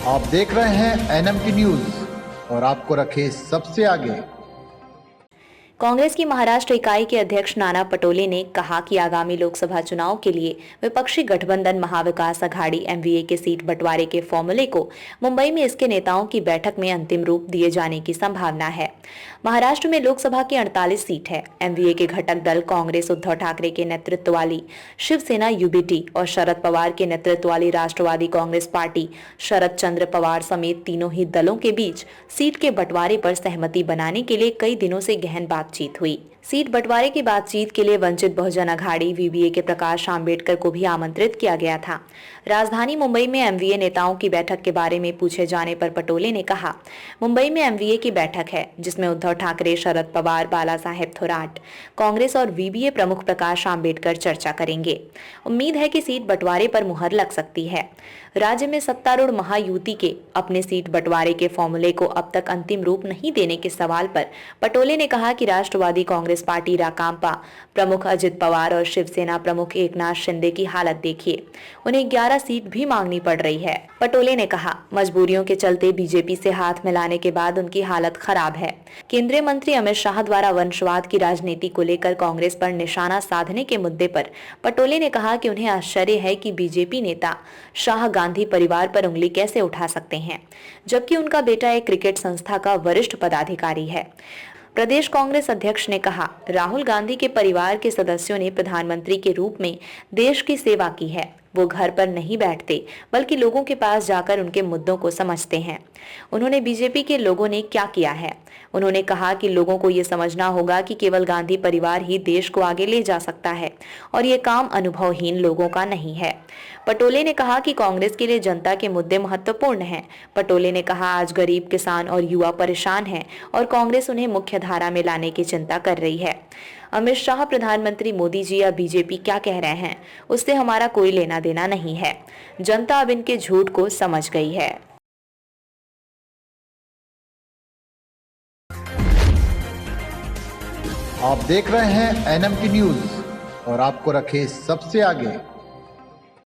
आप देख रहे हैं एनएमटी न्यूज और आपको रखे सबसे आगे। कांग्रेस की महाराष्ट्र इकाई के अध्यक्ष नाना पटोले ने कहा कि आगामी लोकसभा चुनाव के लिए विपक्षी गठबंधन महाविकास अघाड़ी एमवीए के सीट बंटवारे के फॉर्मूले को मुंबई में इसके नेताओं की बैठक में अंतिम रूप दिए जाने की संभावना है। महाराष्ट्र में लोकसभा की 48 सीट है। एमवीए के घटक दल कांग्रेस उद्धव ठाकरे के नेतृत्व वाली शिवसेना यूबीटी और शरद पवार के नेतृत्व वाली राष्ट्रवादी कांग्रेस पार्टी शरद चंद्र पवार समेत तीनों ही दलों के बीच सीट के बंटवारे पर सहमति बनाने के लिए कई दिनों से गहन बातचीत हुई। सीट बंटवारे की बातचीत के लिए वंचित बहुजन अघाड़ी वीबीए के प्रकाश आंबेडकर को भी आमंत्रित किया गया था। राजधानी मुंबई में एमवीए नेताओं की बैठक के बारे में पूछे जाने पर पटोले ने कहा, मुंबई में एमवीए की बैठक है जिसमें उद्धव ठाकरे, शरद पवार, बाला साहेब थोराट, कांग्रेस और वीबीए प्रमुख प्रकाश आंबेडकर चर्चा करेंगे। उम्मीद है कि सीट बंटवारे पर मुहर लग सकती है। राज्य में सत्तारूढ़ महायुति के अपने सीट बंटवारे के फॉर्मूले को अब तक अंतिम रूप नहीं देने के सवाल पर पटोले ने कहा कि राष्ट्रवादी कांग्रेस पार्टी राकांपा प्रमुख अजित पवार और शिवसेना प्रमुख एकनाथ शिंदे की हालत देखिए, उन्हें 11 सीट भी मांगनी पड़ रही है। पटोले ने कहा, मजबूरियों के चलते बीजेपी से हाथ मिलाने के बाद उनकी हालत खराब है। केंद्रीय मंत्री अमित शाह द्वारा वंशवाद की राजनीति को लेकर कांग्रेस पर निशाना साधने के मुद्दे पर पटोले ने कहा कि उन्हें आश्चर्य है कि बीजेपी नेता शाह गांधी परिवार पर उंगली कैसे उठा सकते हैं, जबकि उनका बेटा एक क्रिकेट संस्था का वरिष्ठ पदाधिकारी है। प्रदेश कांग्रेस अध्यक्ष ने कहा, राहुल गांधी के परिवार के सदस्यों ने प्रधानमंत्री के रूप में देश की सेवा की है। वो घर पर नहीं बैठते बल्कि लोगों के पास जाकर उनके मुद्दों को समझते हैं। उन्होंने बीजेपी के लोगों ने क्या किया है। उन्होंने कहा कि लोगों को ये समझना होगा कि केवल गांधी परिवार ही देश को आगे ले जा सकता है और ये काम अनुभवहीन लोगों का नहीं है। पटोले ने कहा कि कांग्रेस के लिए जनता के मुद्दे महत्वपूर्ण हैं। पटोले ने कहा, आज गरीब, किसान और युवा परेशान हैं और कांग्रेस उन्हें मुख्य धारा में लाने की चिंता कर रही है। अमित शाह, प्रधानमंत्री मोदी जी या बीजेपी क्या कह रहे हैं उससे हमारा कोई लेना देना नहीं है। जनता अब इनके झूठ को समझ गई है। आप देख रहे हैं एनएमटी न्यूज और आपको रखे सबसे आगे।